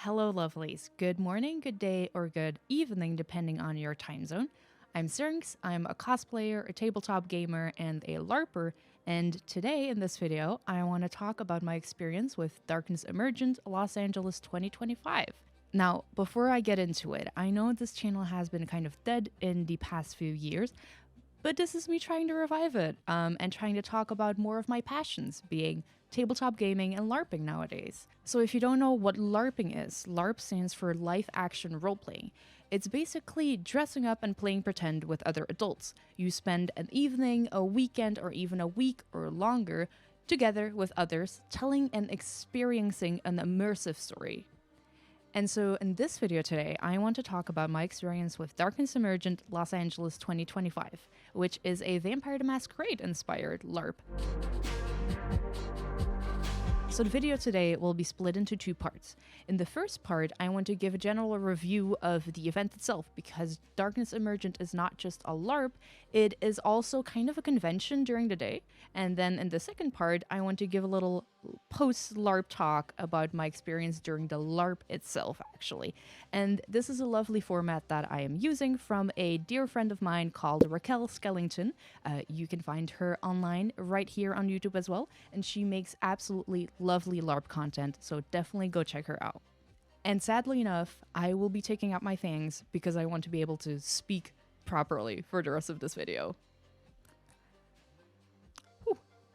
Hello, lovelies. Good morning, good day, or good evening, depending on your time zone. I'm Syrinx. I'm a cosplayer, a tabletop gamer, and a LARPer. And today in this video, I want to talk about my experience with Darkness Emergent Los Angeles 2025. Now, before I get into it, I know this channel has been kind of dead in the past few years, but this is me trying to revive it and trying to talk about more of my passions, being tabletop gaming and LARPing nowadays. So if you don't know what LARPing is, LARP stands for live action roleplaying. It's basically dressing up and playing pretend with other adults. You spend an evening, a weekend, or even a week or longer together with others, telling and experiencing an immersive story. And so in this video today, I want to talk about my experience with Darkness Emergent Los Angeles 2025, which is a Vampire the Masquerade inspired LARP. So the video today will be split into two parts. In the first part, I want to give a general review of the event itself, because Darkness Emergent is not just a LARP, it is also kind of a convention during the day. And then in the second part, I want to give a little post-LARP talk about my experience during the LARP itself, actually. And this is a lovely format that I am using from a dear friend of mine called Raquel Skellington. You can find her online right here on YouTube as well, and she makes absolutely lovely LARP content, so definitely go check her out. And sadly enough, I will be taking out my fangs because I want to be able to speak properly for the rest of this video.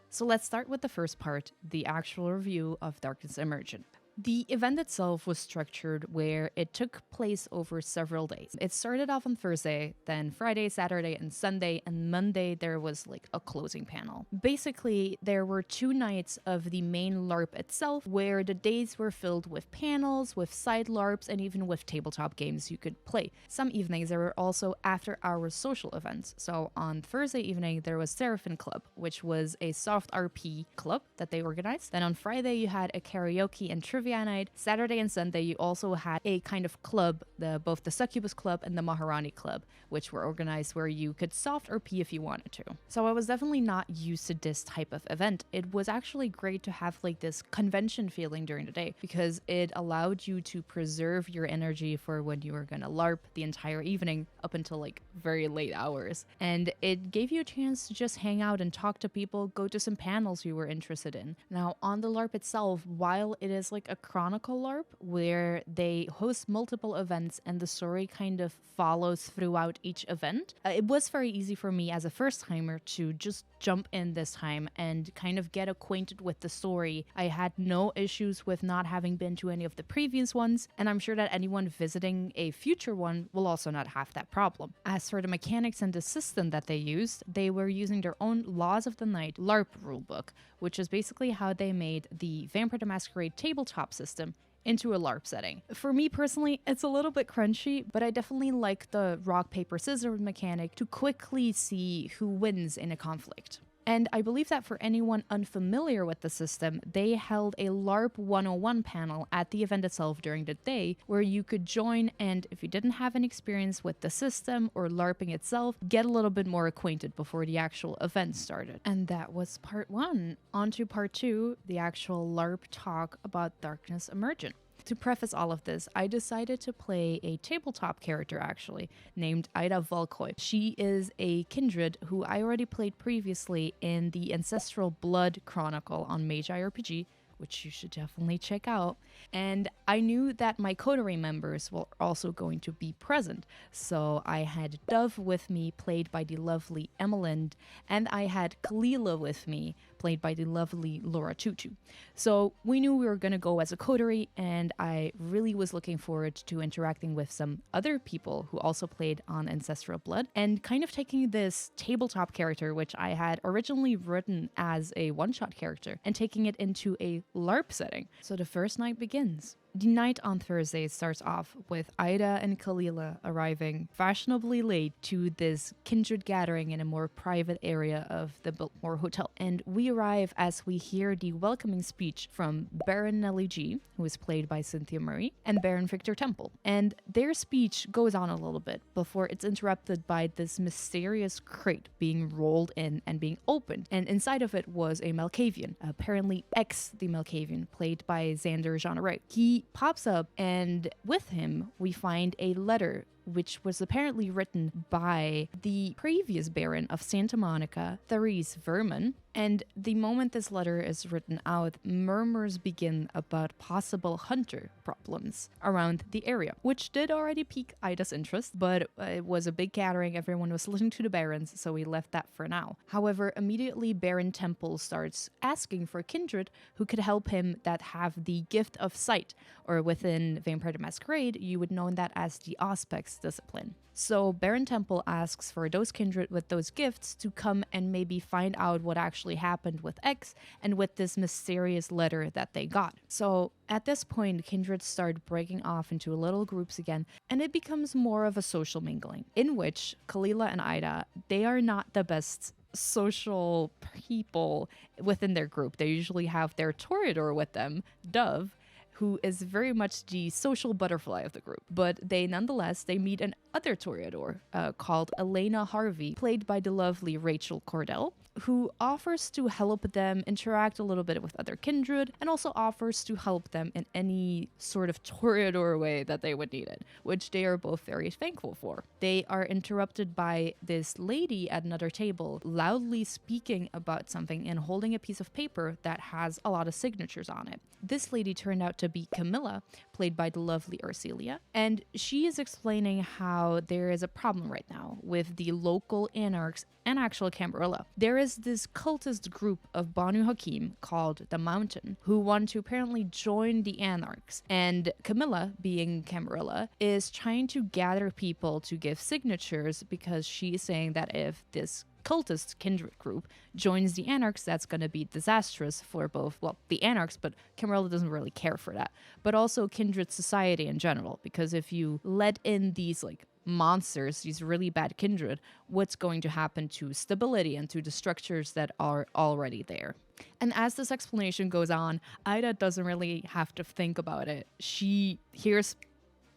So let's start with the first part, the actual review of Darkness Emergent. The event itself was structured where it took place over several days. It started off on Thursday, then Friday, Saturday, and Sunday, and Monday there was like a closing panel. Basically, there were 2 nights of the main LARP itself where the days were filled with panels, with side LARPs, and even with tabletop games you could play. Some evenings there were also after-hours social events. So on Thursday evening there was Seraphim Club, which was a soft RP club that they organized. Then on Friday you had a karaoke and trivia night. Saturday and Sunday you also had a kind of club, both the Succubus Club and the Maharani Club, which were organized where you could soft RP if you wanted to. So I was definitely not used to this type of event. It was actually great to have like this convention feeling during the day, because it allowed you to preserve your energy for when you were gonna LARP the entire evening up until like very late hours. And it gave you a chance to just hang out and talk to people, go to some panels you were interested in. Now on the LARP itself, while it is like a chronicle LARP where they host multiple events and the story kind of follows throughout each event, it was very easy for me as a first timer to just jump in this time and kind of get acquainted with the story. I had no issues with not having been to any of the previous ones, and I'm sure that anyone visiting a future one will also not have that problem. As for the mechanics and the system that they used, they were using their own Laws of the Night LARP rulebook, which is basically how they made the Vampire the Masquerade tabletop system into a LARP setting. For me personally, it's a little bit crunchy, but I definitely like the rock, paper, scissors mechanic to quickly see who wins in a conflict. And I believe that for anyone unfamiliar with the system, they held a LARP 101 panel at the event itself during the day where you could join, and if you didn't have any experience with the system or LARPing itself, get a little bit more acquainted before the actual event started. And that was part 1. On to part 2, the actual LARP talk about Darkness Emergent. To preface all of this, I decided to play a tabletop character actually, named Ida Volkoy. She is a kindred who I already played previously in the Ancestral Blood Chronicle on Magi RPG, which you should definitely check out. And I knew that my coterie members were also going to be present. So I had Dove with me, played by the lovely Emelind, and I had Kalila with me, played by the lovely Laura Tutu. So we knew we were going to go as a coterie, and I really was looking forward to interacting with some other people who also played on Ancestral Blood, and kind of taking this tabletop character, which I had originally written as a one-shot character, and taking it into a LARP setting. So the first night begins. The night on Thursday starts off with Ida and Kalila arriving fashionably late to this kindred gathering in a more private area of the Biltmore Hotel. And we arrive as we hear the welcoming speech from Baron Nellie G, who is played by Cynthia Murray, and Baron Victor Temple. And their speech goes on a little bit before it's interrupted by this mysterious crate being rolled in and being opened. And inside of it was a Malkavian, apparently the Malkavian, played by Xander Jeanneret. He pops up, and with him, we find a letter which was apparently written by the previous Baron of Santa Monica, Therese Verman. And the moment this letter is written out, murmurs begin about possible hunter problems around the area, which did already pique Ida's interest, but it was a big gathering. Everyone was listening to the Barons, so we left that for now. However, immediately Baron Temple starts asking for kindred who could help him that have the gift of sight, or within Vampire the Masquerade, you would know that as the Auspex discipline. So Baron Temple asks for those kindred with those gifts to come and maybe find out what actually happened with X and with this mysterious letter that they got. So at this point, kindred start breaking off into little groups again, and it becomes more of a social mingling, in which Kalila and Ida, they are not the best social people within their group. They usually have their Toreador with them, Dove, who is very much the social butterfly of the group. But they meet another Toreador called Elena Harvey, played by the lovely Rachel Cordell, who offers to help them interact a little bit with other kindred, and also offers to help them in any sort of Toreador way that they would need it, which they are both very thankful for. They are interrupted by this lady at another table, loudly speaking about something and holding a piece of paper that has a lot of signatures on it. This lady turned out to be Camilla, played by the lovely Ursilia, and she is explaining how there is a problem right now with the local anarchs and actual Camarilla. There is this cultist group of Banu Hakim called the Mountain who want to apparently join the anarchs, and Camilla, being Camarilla, is trying to gather people to give signatures because she's saying that if this cultist kindred group joins the anarchs, that's going to be disastrous for both, well, the anarchs, but Camarilla doesn't really care for that, but also kindred society in general, because if you let in these monsters, these really bad kindred, what's going to happen to stability and to the structures that are already there? And as this explanation goes on, Ida doesn't really have to think about it. She hears,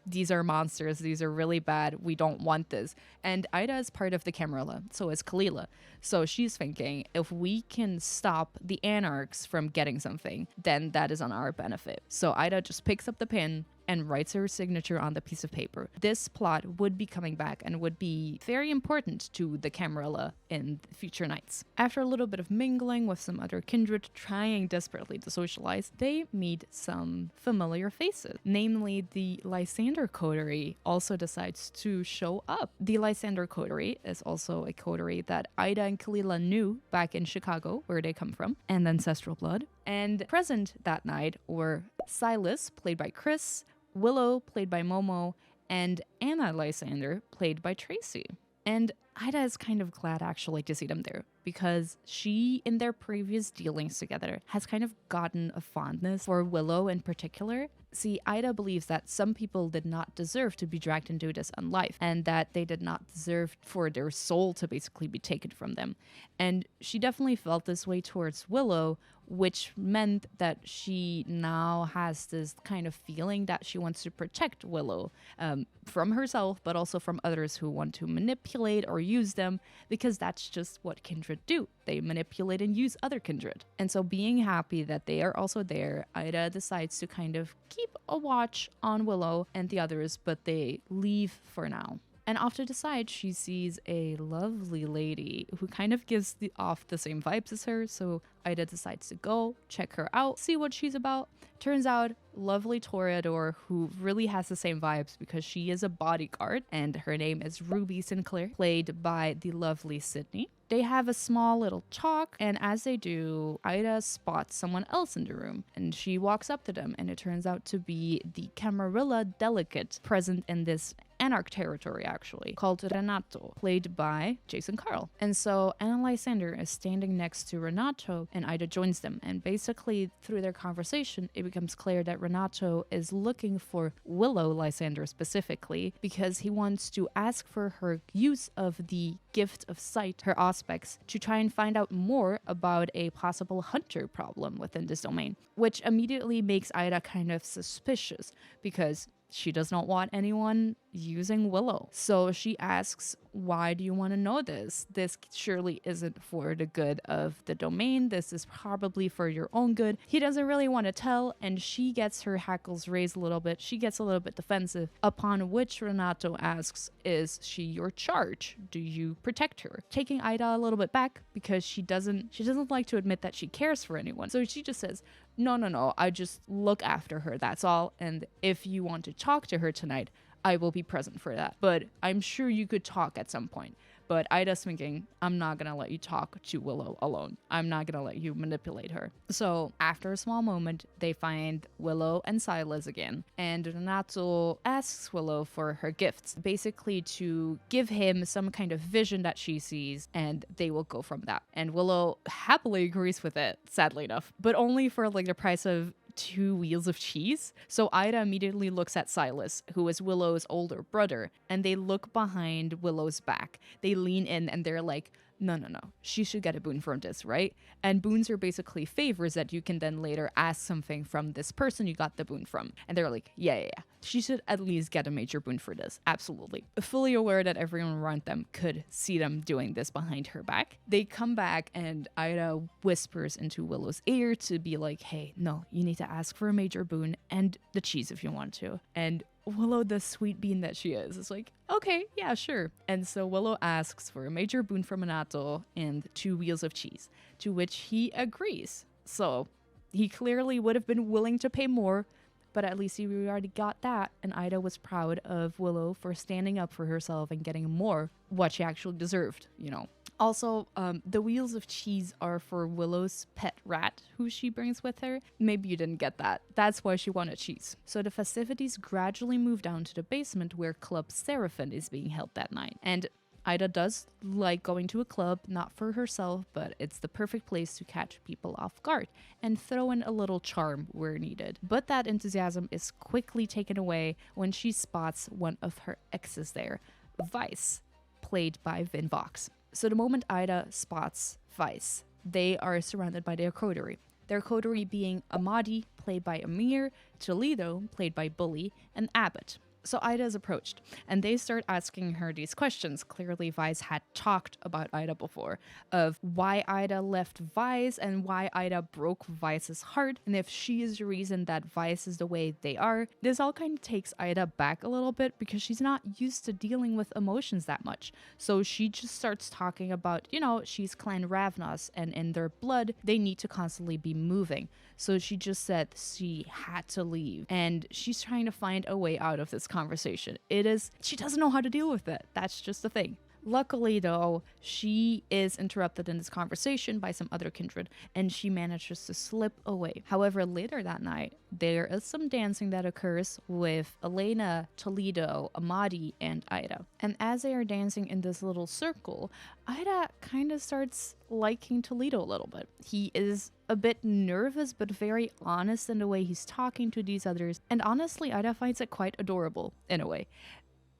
these are monsters, these are really bad, we don't want this. And Ida is part of the Camarilla, so is Kalila. So she's thinking, if we can stop the anarchs from getting something, then that is on our benefit. So Ida just picks up the pen and writes her signature on the piece of paper. This plot would be coming back and would be very important to the Camarilla in future nights. After a little bit of mingling with some other kindred trying desperately to socialize, they meet some familiar faces. Namely, the Lysander coterie also decides to show up. The Lysander coterie is also a coterie that Ida and Kalila knew back in Chicago, where they come from, and ancestral blood. And present that night were Silas, played by Chris, Willow, played by Momo, and Anna Lysander, played by Tracy. And Ida is kind of glad actually to see them there, because she, in their previous dealings together, has kind of gotten a fondness for Willow in particular. See, Ida believes that some people did not deserve to be dragged into this unlife, and that they did not deserve for their soul to basically be taken from them. And she definitely felt this way towards Willow, which meant that she now has this kind of feeling that she wants to protect Willow from herself, but also from others who want to manipulate or use them, because that's just what kindred do. They manipulate and use other kindred. And so being happy that they are also there, Ida decides to kind of keep a watch on Willow and the others, but they leave for now. And off to the side, she sees a lovely lady who kind of gives off the same vibes as her. So Ida decides to go, check her out, see what she's about. Turns out, lovely Toreador who really has the same vibes because she is a bodyguard, and her name is Ruby Sinclair, played by the lovely Sydney. They have a small little talk, and as they do, Ida spots someone else in the room, and she walks up to them, and it turns out to be the Camarilla delegate present in this Anarch territory, actually, called Renato, played by Jason Carl. And so Anna Lysander is standing next to Renato, and Ida joins them. And basically, through their conversation, it becomes clear that Renato is looking for Willow Lysander specifically, because he wants to ask for her use of the gift of sight, her Auspex, to try and find out more about a possible hunter problem within this domain, which immediately makes Ida kind of suspicious, because she does not want anyone using Willow. So she asks, why do you want to know this? This surely isn't for the good of the domain. This is probably for your own good. He doesn't really want to tell, and she gets her hackles raised a little bit. She gets a little bit defensive, upon which Renato asks, is she your charge? Do you protect her? Taking Ida a little bit back because she doesn't like to admit that she cares for anyone. So she just says, no, I just look after her, that's all. And if you want to talk to her tonight, I will be present for that. But I'm sure you could talk at some point. But Ida's thinking, I'm not gonna let you talk to Willow alone. I'm not gonna let you manipulate her. So after a small moment, they find Willow and Silas again. And Renato asks Willow for her gifts, basically to give him some kind of vision that she sees, and they will go from that. And Willow happily agrees with it, sadly enough, but only for like the price of 2 wheels of cheese. So Ida immediately looks at Silas, who is Willow's older brother, and they look behind Willow's back. They lean in and they're like, no, she should get a boon from this, right? And boons are basically favors that you can then later ask something from this person you got the boon from. And they're like, yeah. She should at least get a major boon for this. Absolutely. Fully aware that everyone around them could see them doing this behind her back. They come back and Ida whispers into Willow's ear to be like, hey, no, you need to ask for a major boon and the cheese if you want to. And Willow, the sweet bean that she is like, okay, yeah, sure. And so Willow asks for a major boon from Minato and 2 wheels of cheese, to which he agrees. So he clearly would have been willing to pay more, but at least he already got that, and Ida was proud of Willow for standing up for herself and getting more what she actually deserved, you know. Also, the wheels of cheese are for Willow's pet rat, who she brings with her. Maybe you didn't get that. That's why she wanted cheese. So the festivities gradually move down to the basement where Club Seraphim is being held that night. And Ida does like going to a club, not for herself, but it's the perfect place to catch people off guard and throw in a little charm where needed. But that enthusiasm is quickly taken away when she spots one of her exes there, Vice, played by Vin Vox. So the moment Ida spots Vice, they are surrounded by their coterie. Their coterie being Amadi, played by Amir, Toledo, played by Bully, and Abbott. So Ida is approached, and they start asking her these questions. Clearly, Vice had talked about Ida before, of why Ida left Vice and why Ida broke Vice's heart, and if she is the reason that Vice is the way they are. This all kind of takes Ida back a little bit because she's not used to dealing with emotions that much. So she just starts talking about, you know, she's Clan Ravnos, and in their blood, they need to constantly be moving. So she just said she had to leave, and she's trying to find a way out of this conversation. She doesn't know how to deal with it. That's just the thing. Luckily, though, she is interrupted in this conversation by some other kindred, and she manages to slip away. However, later that night, there is some dancing that occurs with Elena, Toledo, Amadi, and Ida. And as they are dancing in this little circle, Ida kind of starts liking Toledo a little bit. He is a bit nervous, but very honest in the way he's talking to these others. And honestly, Ida finds it quite adorable in a way.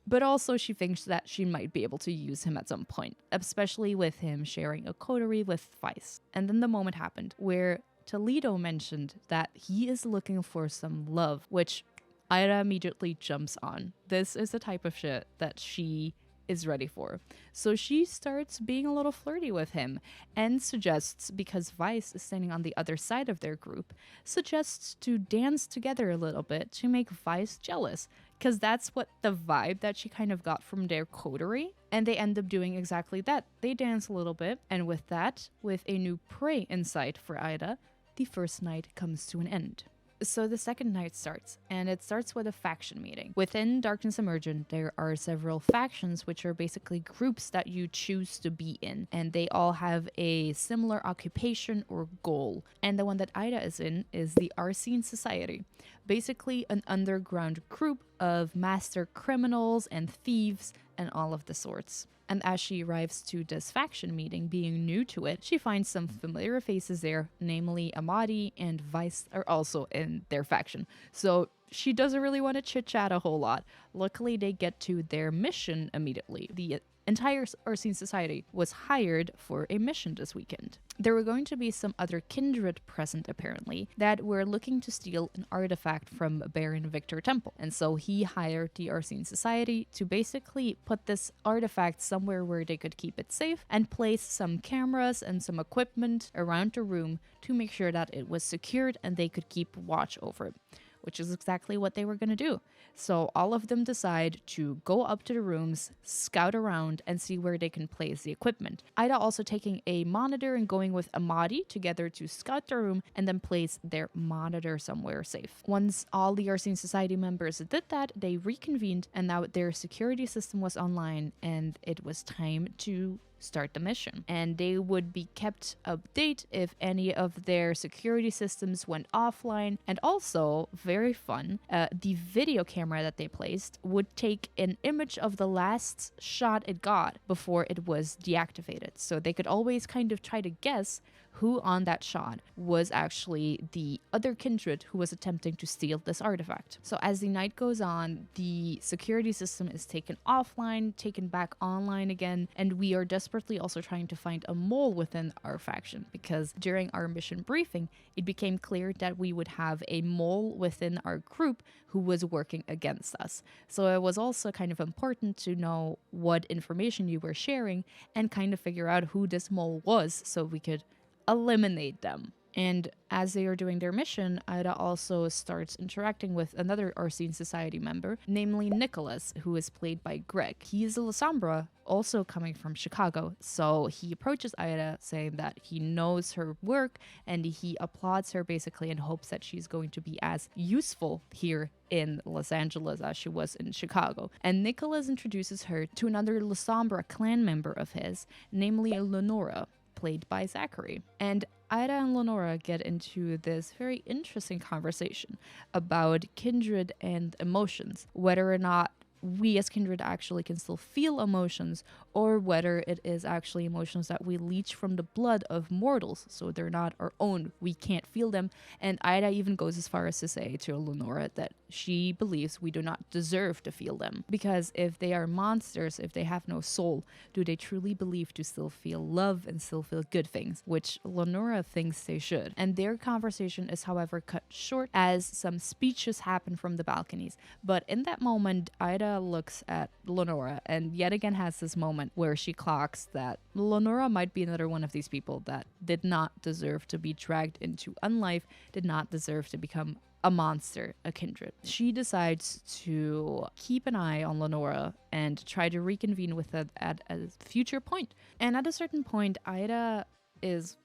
But also she thinks that she might be able to use him at some point, especially with him sharing a coterie with Vice. And then the moment happened where Toledo mentioned that he is looking for some love, which Ida immediately jumps on. This is the type of shit that she is ready for. So she starts being a little flirty with him and suggests, because Vice is standing on the other side of their group, suggests to dance together a little bit to make Vice jealous, because that's what the vibe that she kind of got from their coterie. And they end up doing exactly that. They dance a little bit, and with that, with a new prey in sight for Ida, the first night comes to an end. So the second night starts, and it starts with a faction meeting. Within Darkness Emergent, there are several factions, which are basically groups that you choose to be in, and they all have a similar occupation or goal. And the one that Ida is in is the Arsene Society, basically an underground group of master criminals and thieves and all of the sorts. And as she arrives to this faction meeting, being new to it, she finds some familiar faces there, namely Amadi and Vice are also in their faction. So she doesn't really want to chit-chat a whole lot. Luckily, they get to their mission immediately. The entire Ursine Society was hired for a mission this weekend. There were going to be some other kindred present, apparently, that were looking to steal an artifact from Baron Victor Temple. And so he hired the Ursine Society to basically put this artifact somewhere where they could keep it safe and place some cameras and some equipment around the room to make sure that it was secured and they could keep watch over it, which is exactly what they were going to do. So all of them decide to go up to the rooms, scout around, and see where they can place the equipment. Ida also taking a monitor and going with Amadi together to scout the room and then place their monitor somewhere safe. Once all the Ursine Society members did that, they reconvened and now their security system was online and it was time to start the mission. And they would be kept update if any of their security systems went offline. And also, very fun, the video camera that they placed would take an image of the last shot it got before it was deactivated. So they could always kind of try to guess who on that shot was actually the other kindred who was attempting to steal this artifact. So as the night goes on, the security system is taken offline, taken back online again, and we are desperately also trying to find a mole within our faction, because during our mission briefing, it became clear that we would have a mole within our group who was working against us. So it was also kind of important to know what information you were sharing and kind of figure out who this mole was so we could eliminate them. And as they are doing their mission, Ida also starts interacting with another Ursine Society member, namely Nicholas, who is played by Greg. He is a Lasombra, also coming from Chicago, so he approaches Ida saying that he knows her work and he applauds her basically in hopes that she's going to be as useful here in Los Angeles as she was in Chicago. And Nicholas introduces her to another Lasombra clan member of his, namely Lenora, played by Zachary. And Ida and Lenora get into this very interesting conversation about kindred and emotions, whether or not we as kindred actually can still feel emotions, or whether it is actually emotions that we leech from the blood of mortals, so they're not our own, we can't feel them. And Ida even goes as far as to say to Lenora that she believes we do not deserve to feel them, because if they are monsters, if they have no soul, do they truly believe to still feel love and still feel good things, which Lenora thinks they should. And their conversation is however cut short as some speeches happen from the balconies. But in that moment, Ida looks at Lenora and yet again has this moment where she clocks that Lenora might be another one of these people that did not deserve to be dragged into unlife, did not deserve to become a monster, a kindred. She decides to keep an eye on Lenora and try to reconvene with her at a future point. And at a certain point, Ida is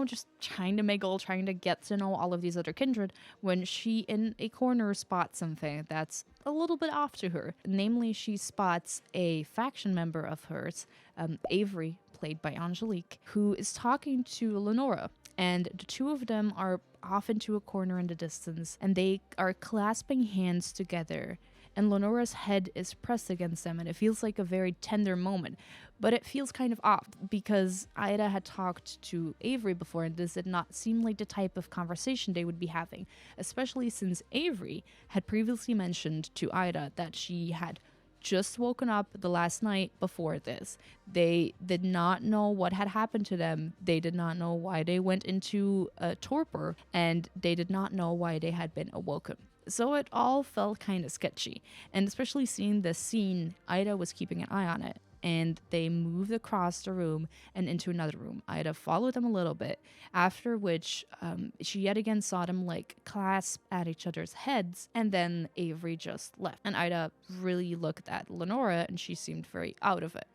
just trying to get to know all of these other kindred when she in a corner spots something that's a little bit off to her. Namely, she spots a faction member of hers, Avery, played by Angelique, who is talking to Lenora. And the two of them are off into a corner in the distance, and they are clasping hands together. And Lenora's head is pressed against them, and it feels like a very tender moment. But it feels kind of off, because Ida had talked to Avery before, and this did not seem like the type of conversation they would be having, especially since Avery had previously mentioned to Ida that she had just woken up the last night before this. They did not know what had happened to them. They did not know why they went into a torpor, and they did not know why they had been awoken. So it all felt kind of sketchy. And especially seeing this scene, Ida was keeping an eye on it. And they moved across the room and into another room. Ida followed them a little bit, after which she yet again saw them clasp at each other's heads, and then Avery just left. And Ida really looked at Lenora, and she seemed very out of it,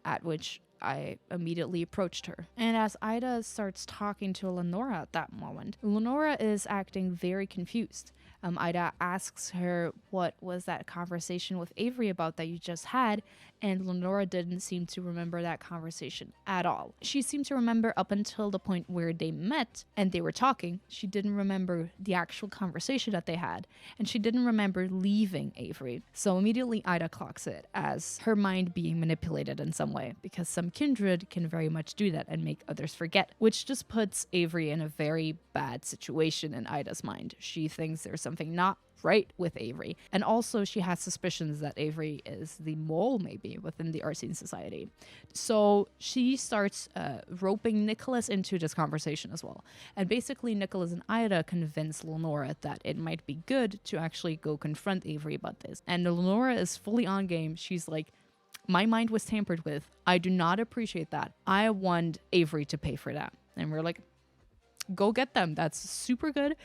at which I immediately approached her. And as Ida starts talking to Lenora at that moment, Lenora is acting very confused. Ida asks her, what was that conversation with Avery about that you just had? And Lenora didn't seem to remember that conversation at all. She seemed to remember up until the point where they met and they were talking. She didn't remember the actual conversation that they had, and she didn't remember leaving Avery. So immediately Ida clocks it as her mind being manipulated in some way, because some kindred can very much do that and make others forget, which just puts Avery in a very bad situation in Ida's mind. She thinks there's something not right with Avery. And also she has suspicions that Avery is the mole maybe within the Arsene Society. So she starts roping Nicholas into this conversation as well. And basically Nicholas and Ida convince Lenora that it might be good to actually go confront Avery about this. And Lenora is fully on game. She's like, my mind was tampered with. I do not appreciate that. I want Avery to pay for that. And we're like, go get them. That's super good.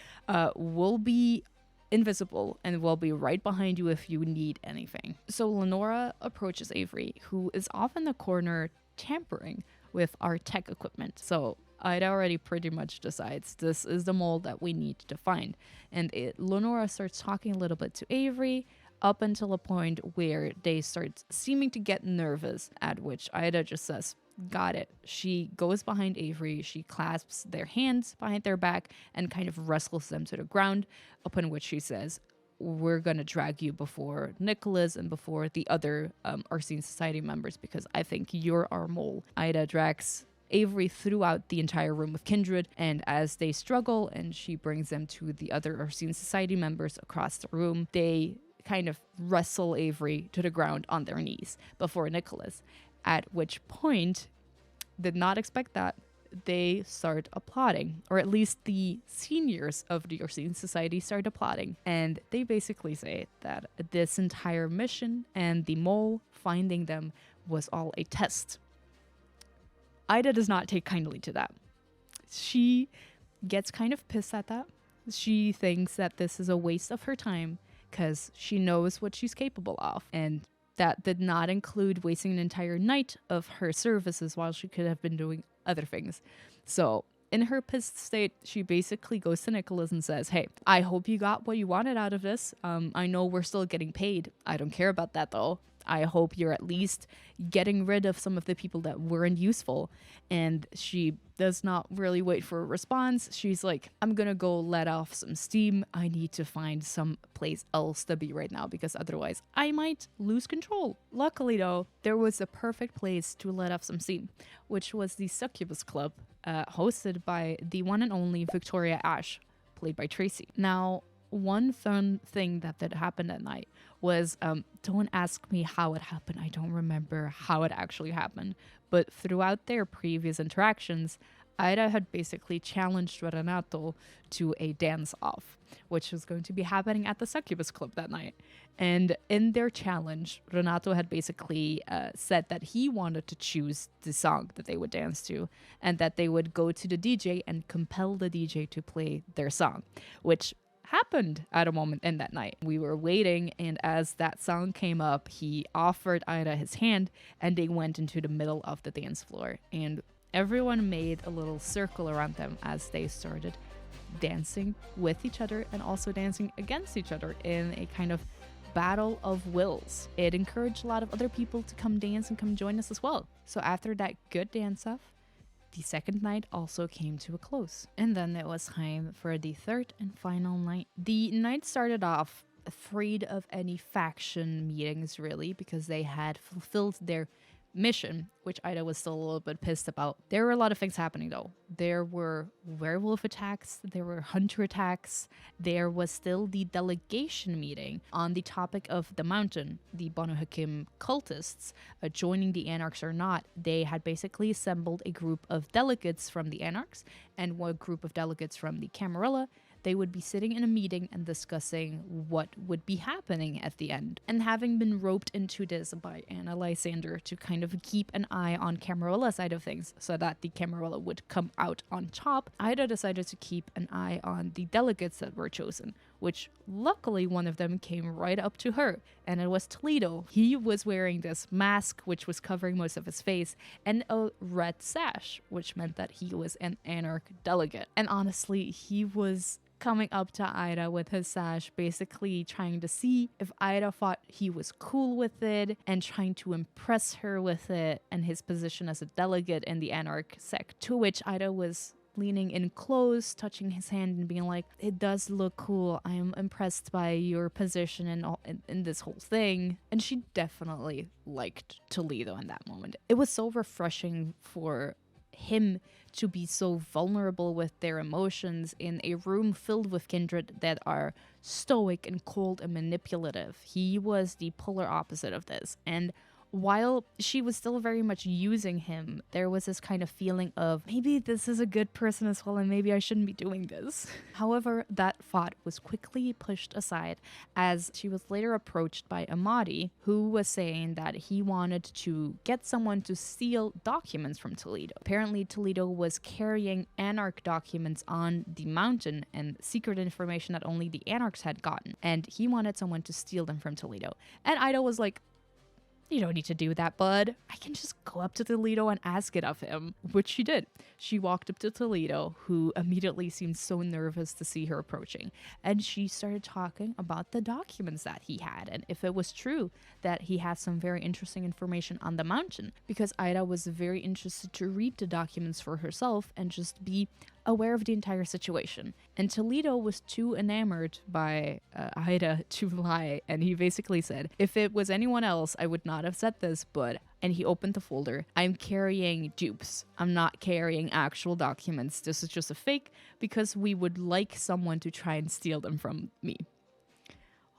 We'll be invisible and we'll be right behind you if you need anything. So Lenora approaches Avery, who is off in the corner tampering with our tech equipment. So Ida already pretty much decides this is the mole that we need to find. And Lenora starts talking a little bit to Avery, up until a point where they start seeming to get nervous, at which Ida just says, got it. She goes behind Avery, she clasps their hands behind their back and kind of wrestles them to the ground, upon which she says, we're gonna drag you before Nicholas and before the other Arsene Society members because I think you're our mole. Ida drags Avery throughout the entire room of Kindred, and as they struggle and she brings them to the other Arsene Society members across the room, they kind of wrestle Avery to the ground on their knees before Nicholas, at which point, did not expect that, they start applauding, or at least the seniors of the Arsene Society start applauding, and they basically say that this entire mission and the mole finding them was all a test. Ida does not take kindly to that. She gets kind of pissed at that. She thinks that this is a waste of her time because she knows what she's capable of, and that did not include wasting an entire night of her services while she could have been doing other things. So in her pissed state, she basically goes to Nicholas and says, hey, I hope you got what you wanted out of this. I know we're still getting paid. I don't care about that though. I hope you're at least getting rid of some of the people that weren't useful. And she does not really wait for a response. She's like, I'm gonna go let off some steam. I need to find some place else to be right now because otherwise I might lose control. Luckily though, there was a perfect place to let off some steam, which was the Succubus Club, hosted by the one and only Victoria Ash, played by Tracy. Now, one fun thing that did happen that night was, don't ask me how it happened. I don't remember how it actually happened. But throughout their previous interactions, Ida had basically challenged Renato to a dance-off, which was going to be happening at the Succubus Club that night. And in their challenge, Renato had basically said that he wanted to choose the song that they would dance to, and that they would go to the DJ and compel the DJ to play their song, which happened at a moment in that night. We were waiting, and as that song came up, he offered Ida his hand, and they went into the middle of the dance floor, and everyone made a little circle around them as they started dancing with each other and also dancing against each other in a kind of battle of wills. It encouraged a lot of other people to come dance and come join us as well. So after that good dance-off, the second night also came to a close. And then it was time for the third and final night. The night started off afraid of any faction meetings, really, because they had fulfilled their mission, which Ida was still a little bit pissed about. There were a lot of things happening, though. There were werewolf attacks, there were hunter attacks, there was still the delegation meeting on the topic of the mountain, the Banu Hakim cultists joining the Anarchs or not. They had basically assembled a group of delegates from the Anarchs and one group of delegates from the Camarilla. They would be sitting in a meeting and discussing what would be happening at the end. And having been roped into this by Anna Lysander to kind of keep an eye on Camarilla's side of things so that the Camarilla would come out on top, Ida decided to keep an eye on the delegates that were chosen, which luckily one of them came right up to her, and it was Toledo. He was wearing this mask, which was covering most of his face, and a red sash, which meant that he was an Anarch delegate. And honestly, he was coming up to Ida with his sash, basically trying to see if Ida thought he was cool with it and trying to impress her with it and his position as a delegate in the Anarch sect, to which Ida was leaning in close, touching his hand and being like, it does look cool. I am impressed by your position in this whole thing. And she definitely liked Toledo in that moment. It was so refreshing for him to be so vulnerable with their emotions in a room filled with kindred that are stoic and cold and manipulative. He was the polar opposite of this. And while she was still very much using him, there was this kind of feeling of maybe this is a good person as well and maybe I shouldn't be doing this. However, that thought was quickly pushed aside as she was later approached by Amadi, who was saying that he wanted to get someone to steal documents from Toledo. Apparently, Toledo was carrying Anarch documents on the mountain and secret information that only the Anarchs had gotten, and he wanted someone to steal them from Toledo. And Ida was like, you don't need to do that, bud. I can just go up to Toledo and ask it of him, which she did. She walked up to Toledo, who immediately seemed so nervous to see her approaching. And she started talking about the documents that he had and if it was true that he had some very interesting information on the mountain, because Ida was very interested to read the documents for herself and just be aware of the entire situation. And Toledo was too enamored by Ida to lie, and he basically said, if it was anyone else, I would not have said this, but... And he opened the folder. I'm carrying dupes. I'm not carrying actual documents. This is just a fake because we would like someone to try and steal them from me.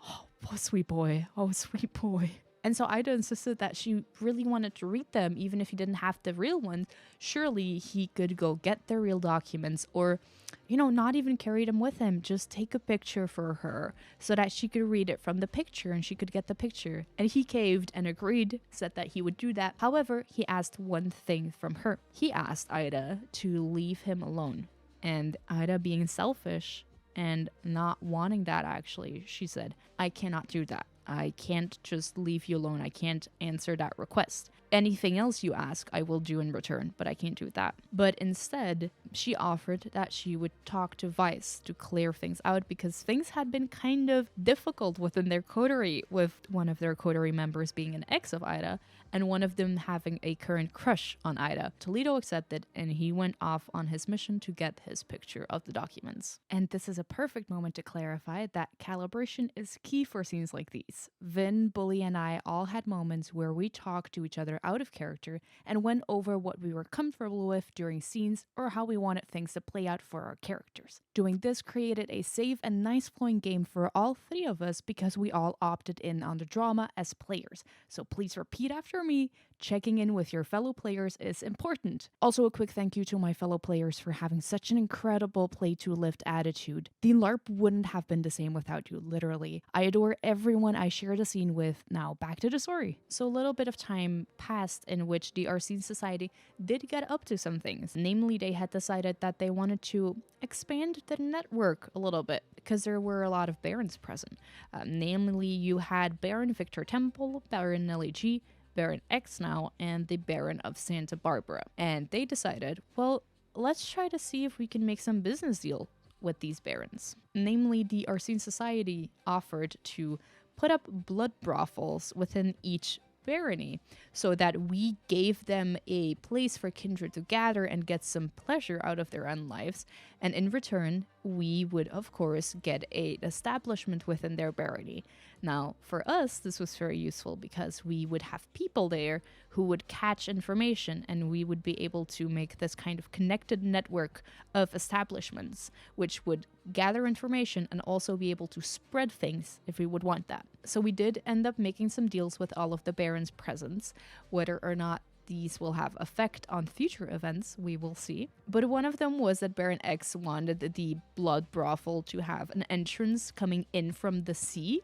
Oh, sweet boy. Oh, sweet boy. And so Ida insisted that she really wanted to read them, even if he didn't have the real ones. Surely he could go get the real documents, or, you know, not even carry them with him. Just take a picture for her so that she could read it from the picture and she could get the picture. And he caved and agreed, said that he would do that. However, he asked one thing from her. He asked Ida to leave him alone. And Ida, being selfish and not wanting that, actually, she said, I cannot do that. I can't just leave you alone. I can't answer that request. Anything else you ask, I will do in return, but I can't do that. But instead, she offered that she would talk to Vice to clear things out because things had been kind of difficult within their coterie, with one of their coterie members being an ex of Ida and one of them having a current crush on Ida. Toledo accepted and he went off on his mission to get his picture of the documents. And this is a perfect moment to clarify that calibration is key for scenes like these. Vin, Bully, and I all had moments where we talked to each other out of character and went over what we were comfortable with during scenes or how we wanted things to play out for our characters. Doing this created a safe and nice flowing game for all three of us because we all opted in on the drama as players. So please repeat after me. Checking in with your fellow players is important. Also, a quick thank you to my fellow players for having such an incredible play to lift attitude. The LARP wouldn't have been the same without you, literally. I adore everyone I shared a scene with. Now, back to the story. So a little bit of time passed in which the Arsene Society did get up to some things. Namely, they had decided that they wanted to expand the network a little bit because there were a lot of barons present. Namely, you had Baron Victor Temple, Baron Nelly G, Baron X now, and the Baron of Santa Barbara. And they decided, well, let's try to see if we can make some business deal with these barons. Namely, the Arsene Society offered to put up blood brothels within each barony so that we gave them a place for kindred to gather and get some pleasure out of their own lives, and in return we would of course get an establishment within their barony. Now for us this was very useful because we would have people there who would catch information and we would be able to make this kind of connected network of establishments which would gather information and also be able to spread things if we would want that. So we did end up making some deals with all of the barons present. Whether or not these will have effect on future events, we will see. But one of them was that Baron X wanted the blood brothel to have an entrance coming in from the sea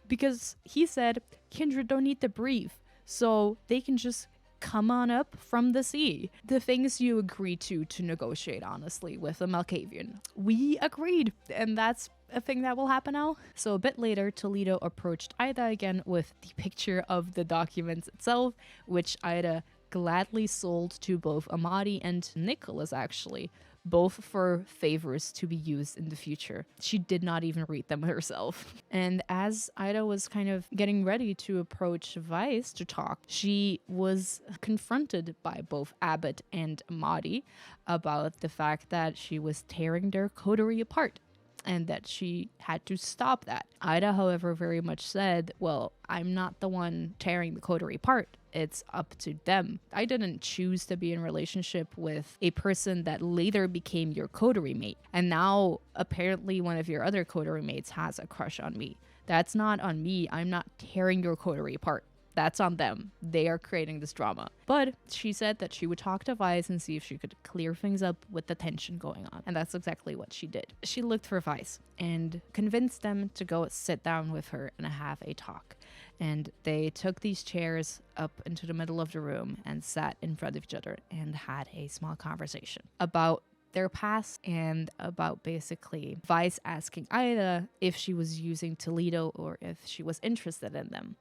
because he said kindred don't need to breathe, so they can just come on up from the sea. The things you agree to negotiate, honestly, with a Malkavian. We agreed, and that's a thing that will happen now. So a bit later, Toledo approached Ida again with the picture of the documents itself, which Ida gladly sold to both Amadi and Nicholas, actually, both for favors to be used in the future. She did not even read them herself. And as Ida was kind of getting ready to approach Vice to talk, she was confronted by both Abbott and Amadi about the fact that she was tearing their coterie apart. and that she had to stop that. Ida, however, very much said, well, I'm not the one tearing the coterie apart. It's up to them. I didn't choose to be in a relationship with a person that later became your coterie mate. And now apparently one of your other coterie mates has a crush on me. That's not on me. I'm not tearing your coterie apart. That's on them. They are creating this drama. But she said that she would talk to Vice and see if she could clear things up with the tension going on. And that's exactly what she did. She looked for Vice and convinced them to go sit down with her and have a talk. And they took these chairs up into the middle of the room and sat in front of each other and had a small conversation about their past and about basically Vice asking Ida if she was using Toledo or if she was interested in them.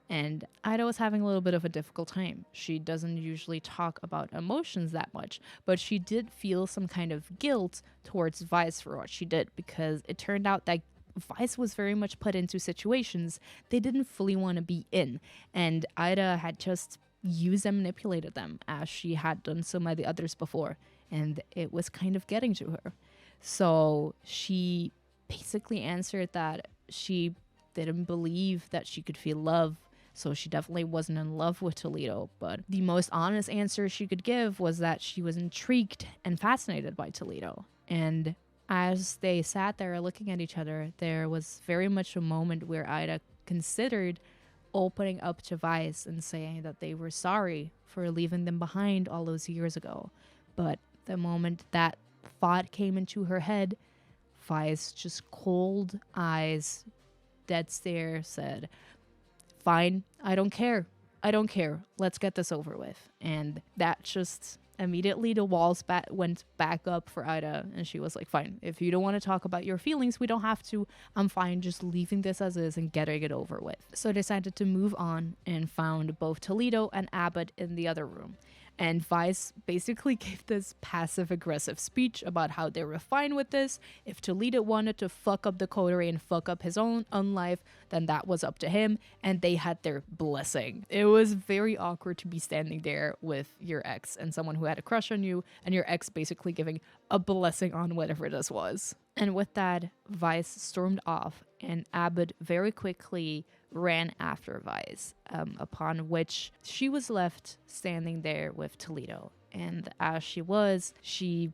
And Ida was having a little bit of a difficult time. She doesn't usually talk about emotions that much, but she did feel some kind of guilt towards Vice for what she did, because it turned out that Vice was very much put into situations they didn't fully want to be in. And Ida had just used and manipulated them as she had done so many others before. And it was kind of getting to her. So she basically answered that she didn't believe that she could feel love. So she definitely wasn't in love with Toledo. But the most honest answer she could give was that she was intrigued and fascinated by Toledo. And as they sat there looking at each other, there was very much a moment where Ida considered opening up to Vice and saying that they were sorry for leaving them behind all those years ago. But the moment that thought came into her head, Vice, just cold eyes, dead stare, said, "Fine, I don't care. I don't care. Let's get this over with." And that just immediately the walls went back up for Ida, and she was like, "Fine, if you don't want to talk about your feelings, we don't have to. I'm fine just leaving this as is and getting it over with." So I decided to move on and found both Toledo and Abbott in the other room. And Vice basically gave this passive-aggressive speech about how they were fine with this. If Toledo wanted to fuck up the coterie and fuck up his own life, then that was up to him, and they had their blessing. It was very awkward to be standing there with your ex and someone who had a crush on you, and your ex basically giving a blessing on whatever this was. And with that, Vice stormed off, and Abbott very quickly ran after Vice, upon which she was left standing there with Toledo. And as she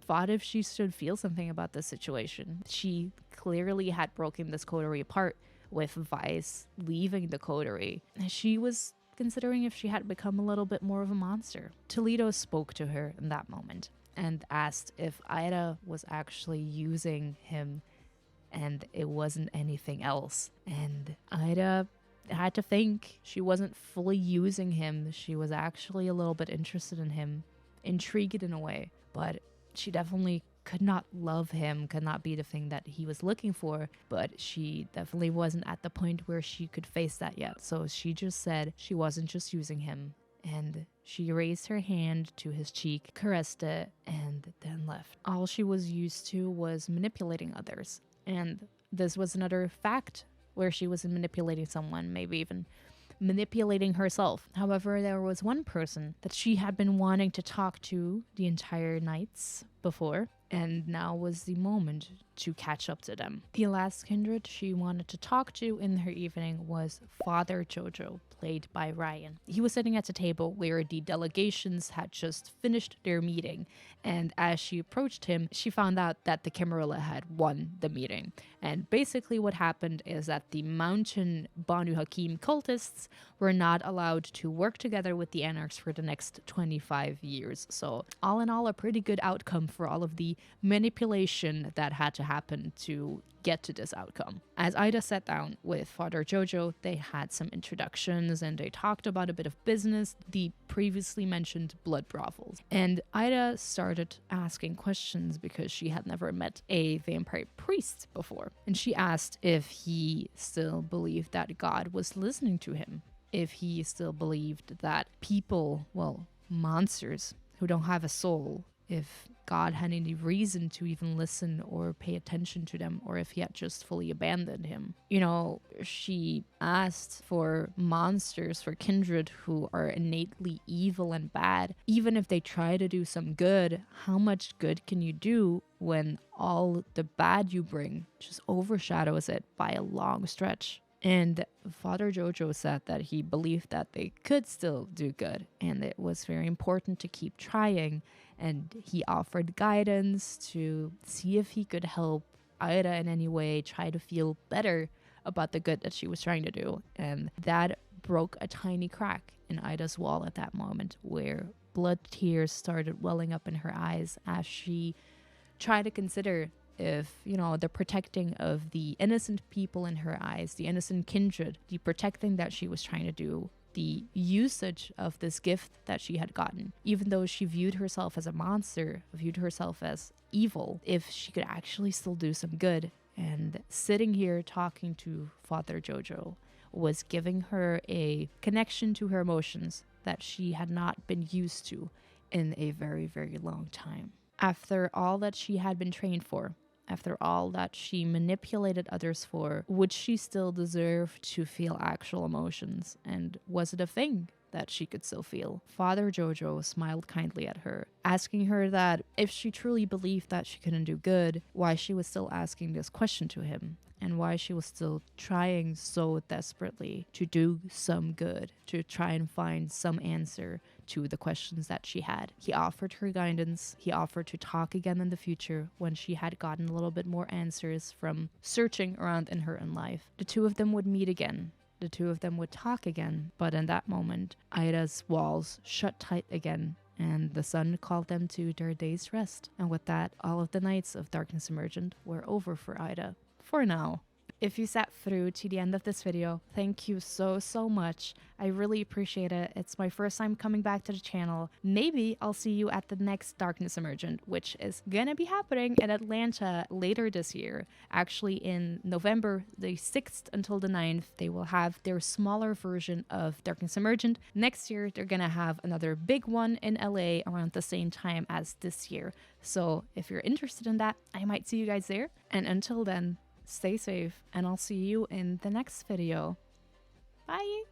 thought if she should feel something about the situation. She clearly had broken this coterie apart with Vice leaving the coterie. She was considering if she had become a little bit more of a monster. Toledo spoke to her in that moment and asked if Ida was actually using him and it wasn't anything else. And Ida had to think she wasn't fully using him. She was actually a little bit interested in him, intrigued in a way, but she definitely could not love him, could not be the thing that he was looking for, but she definitely wasn't at the point where she could face that yet. So she just said she wasn't just using him, and she raised her hand to his cheek, caressed it, and then left. All she was used to was manipulating others, and this was another fact where she was manipulating someone, maybe even manipulating herself. However, there was one person that she had been wanting to talk to the entire nights before, and now was the moment to catch up to them. The last kindred she wanted to talk to in her evening was Father Jojo, played by Ryan. He was sitting at a table where the delegations had just finished their meeting, and as she approached him, she found out that the Camarilla had won the meeting. And basically what happened is that the Mountain Banu Hakim cultists were not allowed to work together with the Anarchs for the next 25 years. So all in all, a pretty good outcome for all of the manipulation that had to happen to get to this outcome. As Ida sat down with Father Jojo, they had some introductions and they talked about a bit of business, the previously mentioned blood brothels. And Ida started asking questions because she had never met a vampire priest before. And she asked if he still believed that God was listening to him, if he still believed that people, well, monsters who don't have a soul, if God had any reason to even listen or pay attention to them, or if he had just fully abandoned him. You know, she asked for monsters, for kindred who are innately evil and bad. Even if they try to do some good, how much good can you do when all the bad you bring just overshadows it by a long stretch? And Father Jojo said that he believed that they could still do good, and it was very important to keep trying. And he offered guidance to see if he could help Ida in any way, try to feel better about the good that she was trying to do. And that broke a tiny crack in Ida's wall at that moment, where blood tears started welling up in her eyes as she tried to consider if, you know, the protecting of the innocent people in her eyes, the innocent kindred, the protecting that she was trying to do, the usage of this gift that she had gotten, even though she viewed herself as a monster, viewed herself as evil, if she could actually still do some good. And sitting here talking to Father Jojo was giving her a connection to her emotions that she had not been used to in a very, very long time. After all that she had been trained for, after all that she manipulated others for, would she still deserve to feel actual emotions? And was it a thing that she could still feel? Father Jojo smiled kindly at her, asking her that if she truly believed that she couldn't do good, why she was still asking this question to him, and why she was still trying so desperately to do some good, to try and find some answer to the questions that she had. He offered her guidance. He offered to talk again in the future when she had gotten a little bit more answers from searching around in her own life. The two of them would meet again. The two of them would talk again. But in that moment, Ida's walls shut tight again, and the sun called them to their day's rest. And with that, all of the nights of Darkness Emergent were over for Ida. For now. If you sat through to the end of this video, thank you so much. I really appreciate it. It's my first time coming back to the channel. Maybe I'll see you at the next Darkness Emergent, which is gonna be happening in Atlanta later this year. Actually, in November the 6th until the 9th, they will have their smaller version of Darkness Emergent. Next year, they're gonna have another big one in LA around the same time as this year. So if you're interested in that, I might see you guys there. And until then, stay safe, and I'll see you in the next video. Bye!